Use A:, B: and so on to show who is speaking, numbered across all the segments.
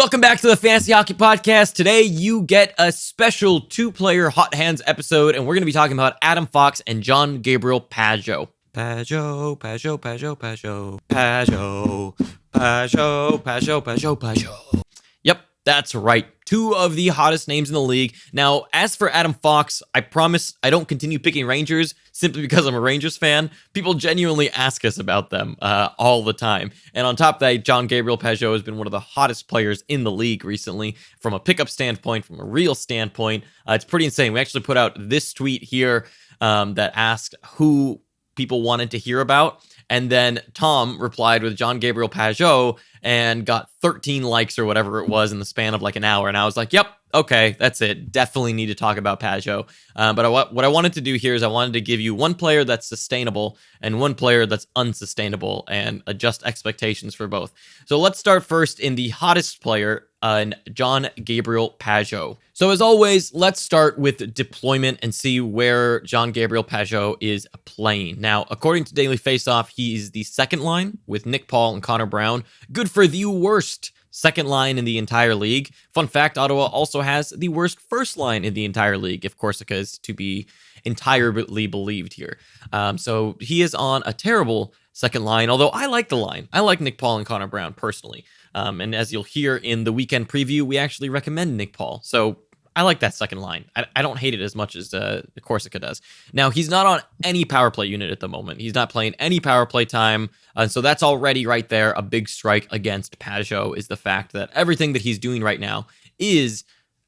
A: Welcome back to the Fantasy Hockey Podcast. Today, you get a special two-player Hot Hands episode, and we're going to be talking about Adam Fox and Jean-Gabriel Pageau. Pageau. Yep, that's right. Two of the hottest names in the league. Now, as for Adam Fox, I promise I don't continue picking Rangers simply because I'm a Rangers fan. People genuinely ask us about them all the time. And on top of that, Jean-Gabriel Pageau has been one of the hottest players in the league recently from a pickup standpoint, from a real standpoint. It's pretty insane. We actually put out this tweet here that asked who people wanted to hear about. And then Tom replied with Jean-Gabriel Pageau and got 13 likes or whatever it was in the span of like an hour. And I was like, yep, okay, that's it. Definitely need to talk about Pageau. But what I wanted to do here is I wanted to give you one player that's sustainable and one player that's unsustainable and adjust expectations for both. So let's start first in the hottest player, Jean-Gabriel Pageau. So as always, let's start with deployment and see where Jean-Gabriel Pageau is playing. Now, according to Daily Faceoff, he is the second line with Nick Paul and Connor Brown. Good for the worst second line in the entire league. Fun fact, Ottawa also has the worst first line in the entire league, if Corsica is to be entirely believed here. So he is on a terrible second line, although I like the line. I like Nick Paul and Connor Brown personally. And as you'll hear in the weekend preview, we actually recommend Nick Paul. So I like that second line. I don't hate it as much as Corsica does. Now, he's not on any power play unit at the moment. He's not playing any power play time. So that's already right there. A big strike against Pageau is the fact that everything that he's doing right now is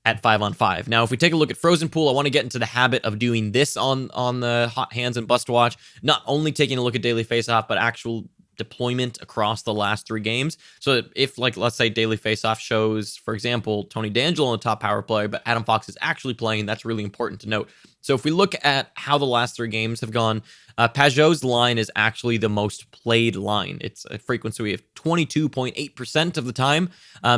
A: at 5-on-5. Now, if we take a look at Frozen Pool, I want to get into the habit of doing this on the Hot Hands and Bust Watch. Not only taking a look at Daily Faceoff, but actual deployment across the last three games. So if, like, let's say Daily Faceoff shows, for example, Tony DeAngelo on the top power play, but Adam Fox is actually playing, that's really important to note. So if we look at how the last three games have gone, Pageau's line is actually the most played line. It's a frequency of 22.8% of the time.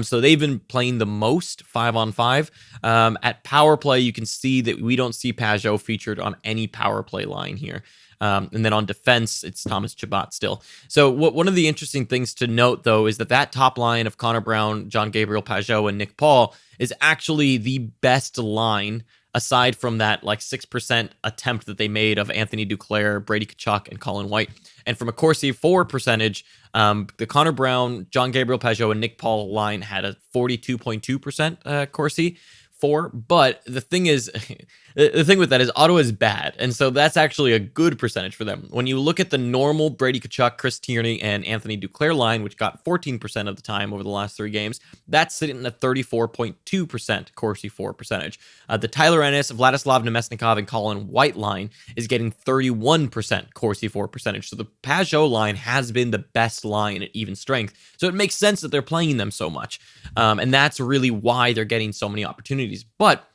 A: So they've been playing the most 5-on-5. At power play, you can see that we don't see Pageau featured on any power play line here. And then on defense, it's Thomas Chabot still. So one of the interesting things to note, though, is that top line of Connor Brown, Jean-Gabriel Pageau, and Nick Paul is actually the best line aside from that like 6% attempt that they made of Anthony Duclair, Brady Tkachuk, and Colin White. And from a Corsi 4 percentage, the Connor Brown, Jean-Gabriel Pageau, and Nick Paul line had a 42.2% Corsi 4, but the thing is, the thing with that is Ottawa is bad, and so that's actually a good percentage for them. When you look at the normal Brady Tkachuk, Chris Tierney, and Anthony Duclair line, which got 14% of the time over the last three games, that's sitting at 34.2% Corsi 4 percentage. The Tyler Ennis, Vladislav Nemesnikov, and Colin White line is getting 31% Corsi 4 percentage. So the Pageau line has been the best line at even strength. So it makes sense that they're playing them so much, and that's really why they're getting so many opportunities. But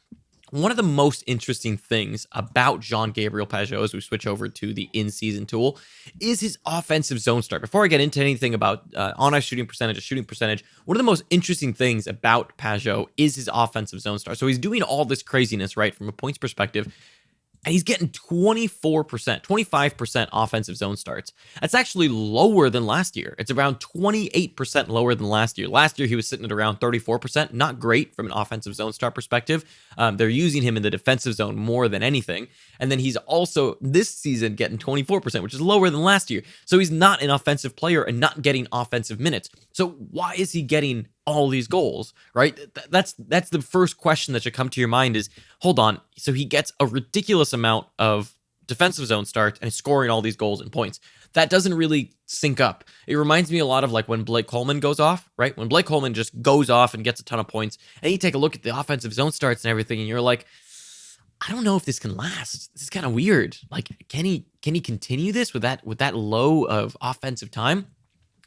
A: one of the most interesting things about Jean-Gabriel Pageau, as we switch over to the in-season tool, is his offensive zone start. Before I get into anything about on-ice shooting percentage, one of the most interesting things about Pageau is his offensive zone start. So he's doing all this craziness, right, from a points perspective, and he's getting 25% offensive zone starts. That's actually lower than last year. It's around 28% lower than last year. Last year, he was sitting at around 34%. Not great from an offensive zone start perspective. They're using him in the defensive zone more than anything. And then he's also, this season, getting 24%, which is lower than last year. So he's not an offensive player and not getting offensive minutes. So why is he getting all these goals, right? That's the first question that should come to your mind is, hold on, so he gets a ridiculous amount of defensive zone starts and is scoring all these goals and points. That doesn't really sync up. It reminds me a lot of like when Blake Coleman goes off, right? When Blake Coleman just goes off and gets a ton of points, and you take a look at the offensive zone starts and everything, and you're like, I don't know if this can last. This is kind of weird. Like, can he continue this with that low of offensive time?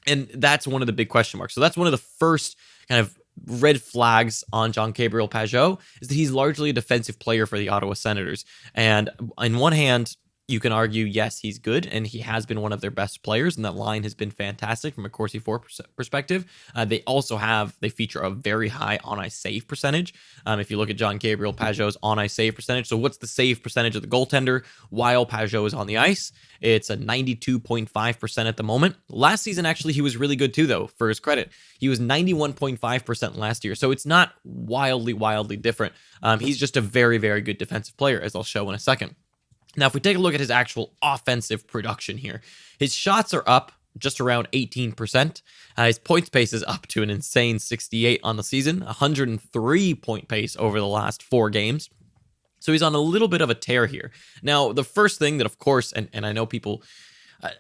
A: And that's one of the big question marks. So that's one of the first kind of red flags on Jean-Gabriel Pageau is that he's largely a defensive player for the Ottawa Senators. And on one hand, You can argue, yes, he's good, and he has been one of their best players, and that line has been fantastic from a Corsi 4 perspective. They feature a very high on-ice save percentage. If you look at Jean-Gabriel Pageau's on-ice save percentage, so what's the save percentage of the goaltender while Pageau is on the ice? It's a 92.5% at the moment. Last season, actually, he was really good too, though, for his credit. He was 91.5% last year, so it's not wildly different. He's just a very, very good defensive player, as I'll show in a second. Now, if we take a look at his actual offensive production here, his shots are up just around 18%. His points pace is up to an insane 68 on the season, 103 point pace over the last 4 games. So he's on a little bit of a tear here. Now, the first thing that, of course, and I know people,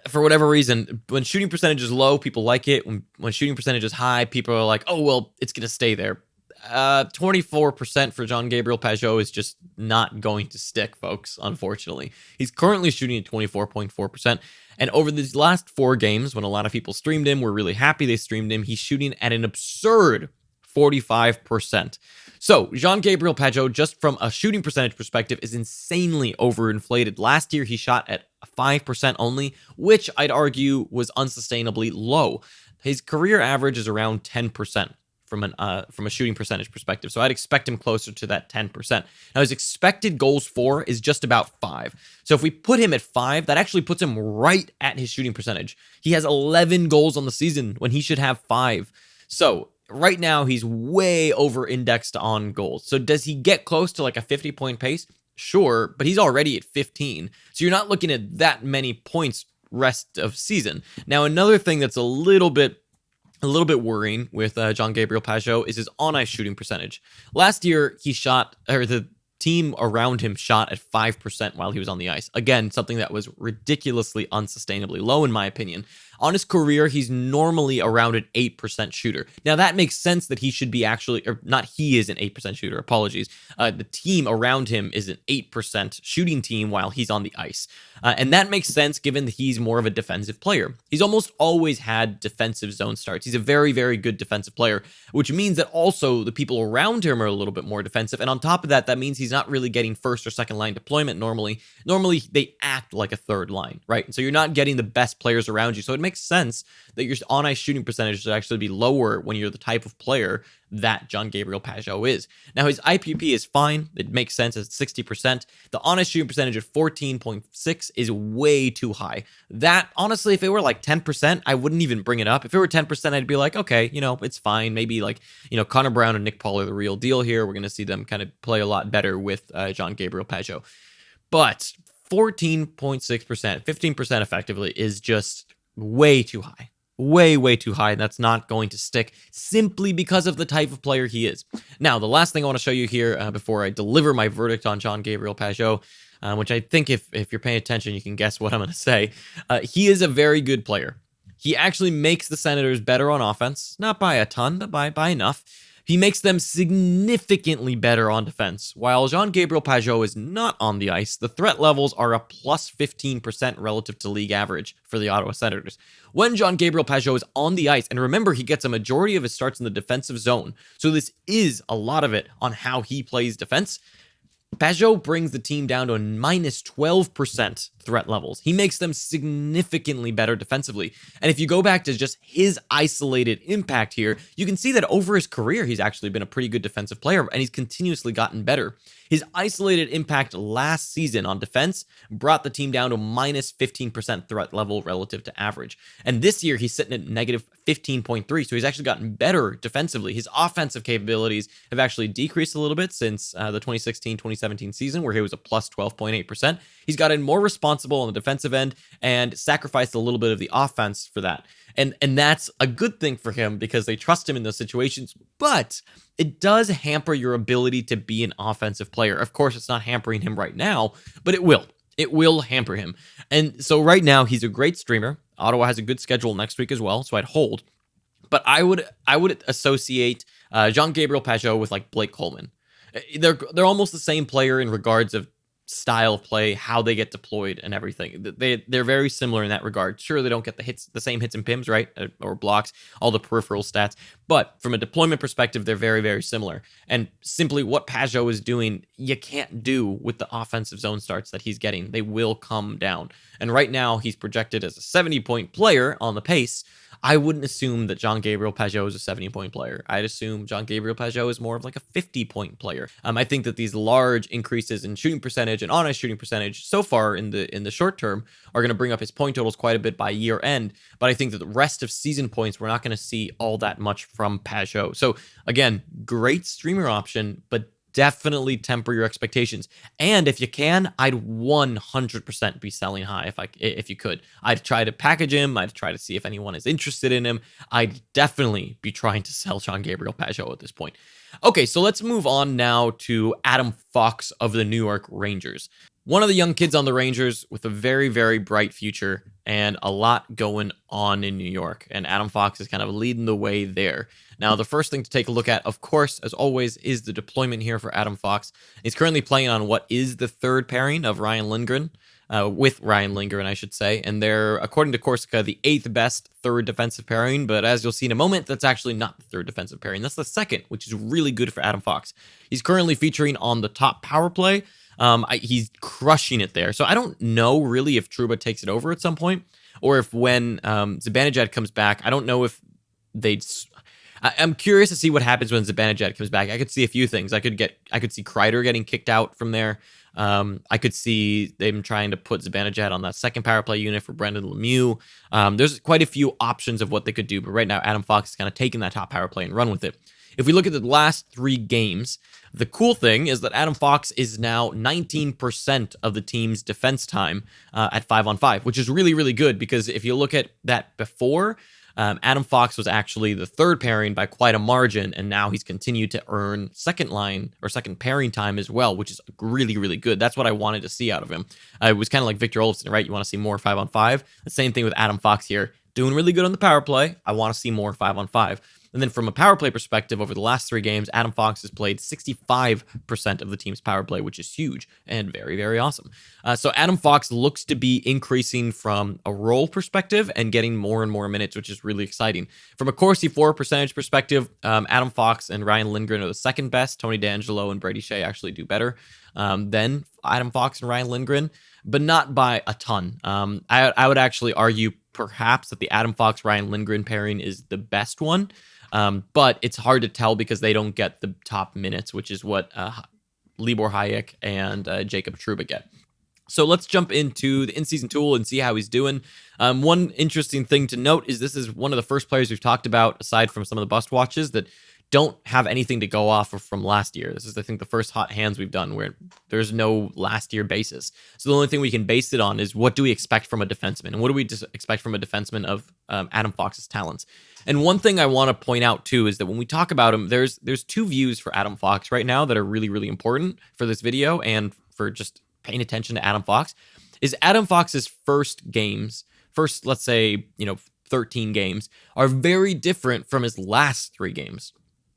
A: for whatever reason, when shooting percentage is low, people like it. When shooting percentage is high, people are like, oh, well, it's going to stay there. 24% for Jean-Gabriel Pageau is just not going to stick, folks, unfortunately. He's currently shooting at 24.4%. And over these last 4 games, when a lot of people streamed him, we're really happy they streamed him, he's shooting at an absurd 45%. So Jean-Gabriel Pageau, just from a shooting percentage perspective, is insanely overinflated. Last year, he shot at 5% only, which I'd argue was unsustainably low. His career average is around 10%. From a shooting percentage perspective. So I'd expect him closer to that 10%. Now his expected goals for is just about 5. So if we put him at 5, that actually puts him right at his shooting percentage. He has 11 goals on the season when he should have 5. So right now he's way over indexed on goals. So does he get close to like a 50-point pace? Sure, but he's already at 15. So you're not looking at that many points rest of season. Now another thing that's a little bit worrying with Jean-Gabriel Pageau is his on-ice shooting percentage. Last year, the team around him shot at 5% while he was on the ice. Again, something that was ridiculously unsustainably low, in my opinion. On his career, he's normally around an 8% shooter. Now, that makes sense that he should be he is an 8% shooter, apologies. The team around him is an 8% shooting team while he's on the ice. And that makes sense given that he's more of a defensive player. He's almost always had defensive zone starts. He's a very, very good defensive player, which means that also the people around him are a little bit more defensive. And on top of that, that means he's not really getting first or second line deployment normally. Normally, they act like a third line, right? So you're not getting the best players around you. So it makes sense that your on-ice shooting percentage should actually be lower when you're the type of player that Jean-Gabriel Pageau is. Now, his IPP is fine. It makes sense at 60%. The on-ice shooting percentage at 14.6 is way too high. That, honestly, if it were like 10%, I wouldn't even bring it up. If it were 10%, I'd be like, okay, it's fine. Maybe like, Connor Brown and Nick Paul are the real deal here. We're going to see them kind of play a lot better with Jean-Gabriel Pageau. But 14.6%, 15% effectively is just way too high. Way too high, and that's not going to stick simply because of the type of player he is. Now, the last thing I want to show you here before I deliver my verdict on Jean-Gabriel Pageau, which I think if you're paying attention, you can guess what I'm going to say. He is a very good player. He actually makes the Senators better on offense, not by a ton, but by enough. He makes them significantly better on defense. While Jean-Gabriel Pageau is not on the ice, the threat levels are a plus 15% relative to league average for the Ottawa Senators. When Jean-Gabriel Pageau is on the ice, and remember, he gets a majority of his starts in the defensive zone, so this is a lot of it on how he plays defense, Pageau brings the team down to a minus 12% threat levels. He makes them significantly better defensively. And if you go back to just his isolated impact here, you can see that over his career, he's actually been a pretty good defensive player, and he's continuously gotten better. His isolated impact last season on defense brought the team down to minus 15% threat level relative to average. And this year, he's sitting at negative 15.3, so he's actually gotten better defensively. His offensive capabilities have actually decreased a little bit since the 2016-2017 season, where he was a plus 12.8%. He's gotten more responsible on the defensive end and sacrificed a little bit of the offense for that. And that's a good thing for him because they trust him in those situations, but it does hamper your ability to be an offensive player. Of course, it's not hampering him right now, but it will. It will hamper him. And so right now, he's a great streamer. Ottawa has a good schedule next week as well, so I'd hold. But I would associate Jean-Gabriel Pageau with like Blake Coleman. They're almost the same player in regards of style of play, how they get deployed, and everything. They're very similar in that regard. Sure, they don't get the same hits and pims, right, or blocks, all the peripheral stats, but from a deployment perspective, they're very, very similar. And simply what Pageau is doing, you can't do with the offensive zone starts that he's getting. They will come down. And right now, he's projected as a 70-point player on the pace. I wouldn't assume that Jean-Gabriel Pageau is a 70-point player. I'd assume Jean-Gabriel Pageau is more of like a 50-point player. I think that these large increases in shooting percentage and on-ice shooting percentage so far in the short term are going to bring up his point totals quite a bit by year end. But I think that the rest of season points, we're not going to see all that much from Pageau. So again, great streamer option, but definitely temper your expectations. And if you can, I'd 100% be selling high if you could. I'd try to package him. I'd try to see if anyone is interested in him. I'd definitely be trying to sell Jean-Gabriel Pageau at this point. Okay, so let's move on now to Adam Fox of the New York Rangers. One of the young kids on the Rangers with a very, very bright future and a lot going on in New York. And Adam Fox is kind of leading the way there. Now, the first thing to take a look at, of course, as always, is the deployment here for Adam Fox. He's currently playing on what is the third pairing of Ryan Lindgren, with Ryan Lindgren, I should say. And they're, according to Corsica, the 8th best third defensive pairing. But as you'll see in a moment, that's actually not the third defensive pairing. That's the second, which is really good for Adam Fox. He's currently featuring on the top power play. He's crushing it there. So I don't know really if Trouba takes it over at some point, or if when Zibanejad comes back, I don't know if they'd... I'm curious to see what happens when Zibanejad comes back. I could see a few things. I could see Kreider getting kicked out from there. I could see them trying to put Zibanejad on that second power play unit for Brendan Lemieux. There's quite a few options of what they could do, but right now Adam Fox is kind of taking that top power play and run with it. If we look at the last 3 games, the cool thing is that Adam Fox is now 19% of the team's defense time at 5-on-5, which is really, really good, because if you look at that before, Adam Fox was actually the third pairing by quite a margin, and now he's continued to earn second line or second pairing time as well, which is really, really good. That's what I wanted to see out of him. It was kind of like Victor Olofsson, right? You want to see more 5-on-5. The same thing with Adam Fox here. Doing really good on the power play. I want to see more 5-on-5. And then from a power play perspective, over the last 3 games, Adam Fox has played 65% of the team's power play, which is huge and very, very awesome. So Adam Fox looks to be increasing from a role perspective and getting more and more minutes, which is really exciting. From a Corsi 4 percentage perspective, Adam Fox and Ryan Lindgren are the second best. Tony D'Angelo and Brady Shea actually do better than Adam Fox and Ryan Lindgren, but not by a ton. I would actually argue perhaps that the Adam Fox-Ryan Lindgren pairing is the best one. But it's hard to tell because they don't get the top minutes, which is what Libor Hayek and Jacob Trouba get. So let's jump into the in-season tool and see how he's doing. One interesting thing to note is this is one of the first players we've talked about, aside from some of the bust watches, that don't have anything to go off of from last year. This is, I think, the first hot hands we've done where there's no last year basis. So the only thing we can base it on is what do we expect from a defenseman, and what do we expect from a defenseman of Adam Fox's talents. And one thing I want to point out too is that when we talk about him, there's 2 views for Adam Fox right now that are really, really important for this video and for just paying attention to Adam Fox. Is Adam Fox's first, let's say, 13 games are very different from his last 3 games.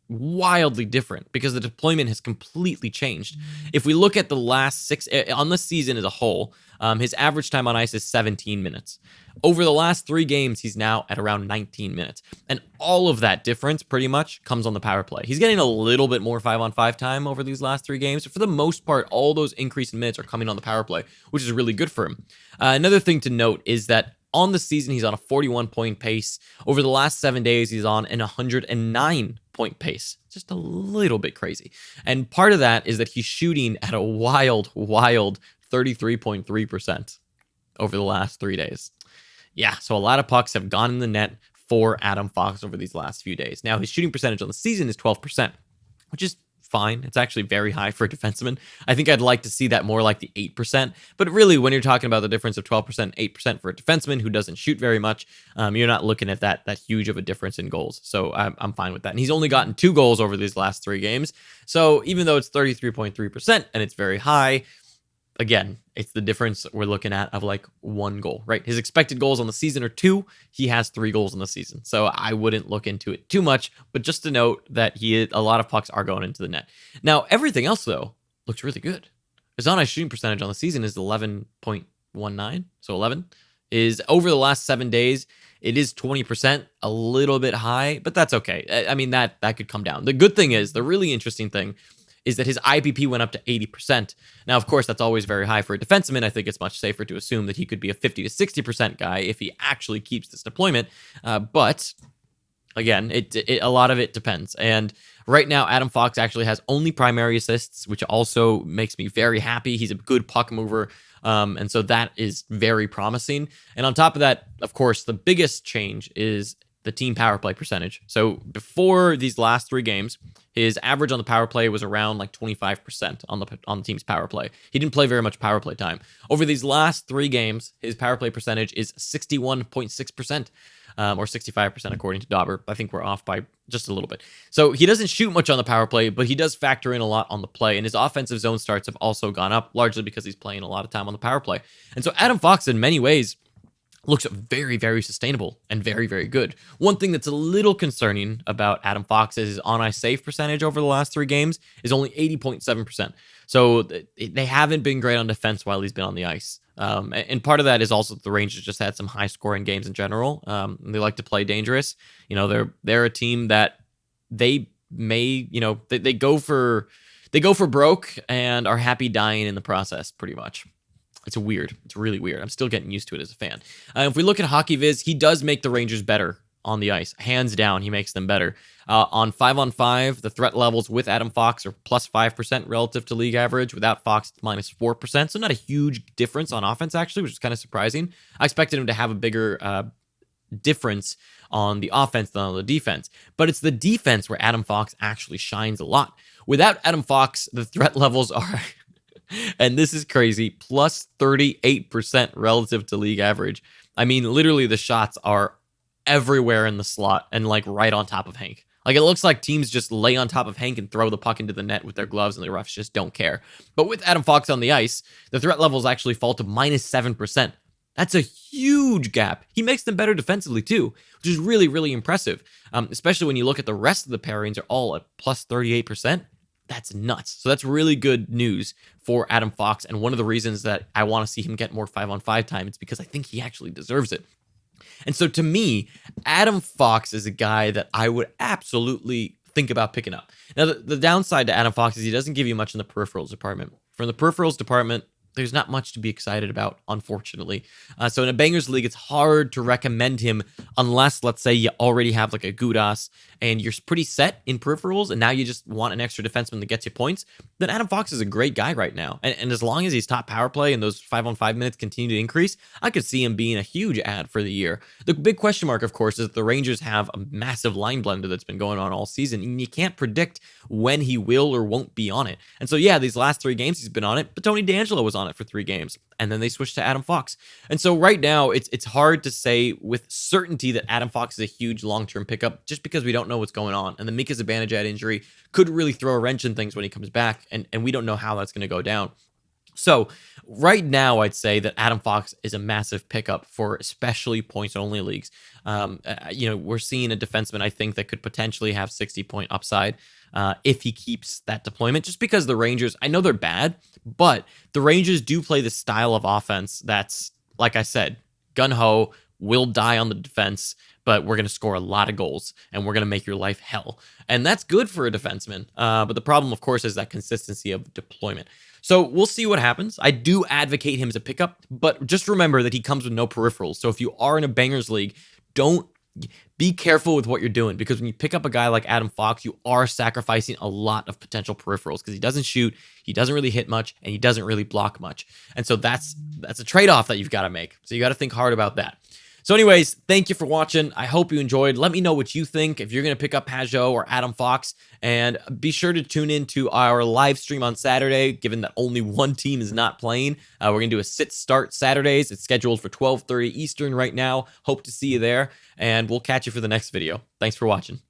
A: Wildly different, because the deployment has completely changed. If we look at the last 6 on the season as a whole, his average time on ice is 17 minutes. Over the last 3 games, he's now at around 19 minutes. And all of that difference pretty much comes on the power play. He's getting a little bit more 5-on-5 time over these last 3 games. But for the most part, all those increased minutes are coming on the power play, which is really good for him. Another thing to note is that on the season, he's on a 41-point pace. Over the last 7 days, he's on an 109-point pace. Just a little bit crazy. And part of that is that he's shooting at a wild 33.3% over the last 3 days. Yeah, so a lot of pucks have gone in the net for Adam Fox over these last few days. Now, his shooting percentage on the season is 12%, which is fine. It's actually very high for a defenseman. I think I'd like to see that more like the 8%. But really, when you're talking about the difference of 12% and 8% for a defenseman who doesn't shoot very much, you're not looking at that huge of a difference in goals. So I'm fine with that. And he's only gotten 2 goals over these last 3 games. So even though it's 33.3% and it's very high, again, it's the difference we're looking at of like 1 goal, right? His expected goals on the season are 2. He has 3 goals on the season. So I wouldn't look into it too much, but just to note that a lot of pucks are going into the net. Now, everything else, though, looks really good. his on-ice shooting percentage on the season is 11.19, so 11 is over the last 7 days. It is 20%, a little bit high, but that's okay. I mean, that could come down. The good thing is, the really interesting thing is that his IPP went up to 80%. Now, of course, that's always very high for a defenseman. I think it's much safer to assume that he could be a 50 to 60% guy if he actually keeps this deployment. But again, a lot of it depends. And right now, Adam Fox actually has only primary assists, which also makes me very happy. He's a good puck mover. And so that is very promising. And on top of that, of course, the biggest change is the team power play percentage. So before these last 3 games, his average on the power play was around like 25% on the team's power play. He didn't play very much power play time. Over these last 3 games, his power play percentage is 61.6%. Or 65% according to Dauber. I think we're off by just a little bit. So he doesn't shoot much on the power play, but he does factor in a lot on the play. And his offensive zone starts have also gone up, largely because he's playing a lot of time on the power play. And so Adam Fox, in many ways, looks very, very sustainable and very, very good. One thing that's a little concerning about Adam Fox is his on-ice save percentage over the last 3 games is only 80.7%. So they haven't been great on defense while he's been on the ice. And part of that is also the Rangers just had some high-scoring games in general. They like to play dangerous. You know, they're a team that they may, you know, they go for broke and are happy dying in the process, pretty much. It's weird. It's really weird. I'm still getting used to it as a fan. If we look at Hockey Viz, he does make the Rangers better on the ice. Hands down, he makes them better. On 5-on-5, the threat levels with Adam Fox are plus 5% relative to league average. Without Fox, it's minus 4%. So not a huge difference on offense, actually, which is kind of surprising. I expected him to have a bigger difference on the offense than on the defense. But it's the defense where Adam Fox actually shines a lot. Without Adam Fox, the threat levels are... and this is crazy, plus 38% relative to league average. I mean, literally the shots are everywhere in the slot and like right on top of Hank. Like it looks like teams just lay on top of Hank and throw the puck into the net with their gloves and the refs just don't care. But with Adam Fox on the ice, the threat levels actually fall to minus 7%. That's a huge gap. He makes them better defensively too, which is really, really impressive. Especially when you look at the rest of the pairings are all at plus 38%. That's nuts. So that's really good news for Adam Fox. And one of the reasons that I want to see him get more 5-on-5 time is because I think he actually deserves it. And so to me, Adam Fox is a guy that I would absolutely think about picking up. Now, the downside to Adam Fox is he doesn't give you much in the peripherals department. From the peripherals department, there's not much to be excited about, unfortunately. So in a Bangers League, it's hard to recommend him unless, let's say, you already have like a Gudas and you're pretty set in peripherals and now you just want an extra defenseman that gets you points, then Adam Fox is a great guy right now. And as long as he's top power play and those 5-on-5 minutes continue to increase, I could see him being a huge add for the year. The big question mark, of course, is that the Rangers have a massive line blender that's been going on all season, and you can't predict when he will or won't be on it. And so, yeah, these last 3 games he's been on it, but Tony DeAngelo was on it for 3 games, and then they switched to Adam Fox. And so right now, it's hard to say with certainty that Adam Fox is a huge long-term pickup just because we don't know what's going on. And the Mika Zibanejad injury could really throw a wrench in things when he comes back, and we don't know how that's going to go down. So right now, I'd say that Adam Fox is a massive pickup for especially points-only leagues. We're seeing a defenseman, I think, that could potentially have 60-point upside if he keeps that deployment, just because the Rangers, I know they're bad, but the Rangers do play the style of offense that's, like I said, gun-ho, will die on the defense, but we're going to score a lot of goals, and we're going to make your life hell. And that's good for a defenseman. But the problem, of course, is that consistency of deployment. So we'll see what happens. I do advocate him as a pickup, but just remember that he comes with no peripherals. So if you are in a Bangers League, be careful with what you're doing, because when you pick up a guy like Adam Fox, you are sacrificing a lot of potential peripherals because he doesn't shoot, he doesn't really hit much, and he doesn't really block much. And so that's a trade-off that you've got to make. So you got to think hard about that. So anyways, thank you for watching. I hope you enjoyed. Let me know what you think, if you're going to pick up Pageau or Adam Fox. And be sure to tune in to our live stream on Saturday, given that only one team is not playing. We're going to do a sit-start Saturdays. It's scheduled for 12:30 Eastern right now. Hope to see you there. And we'll catch you for the next video. Thanks for watching.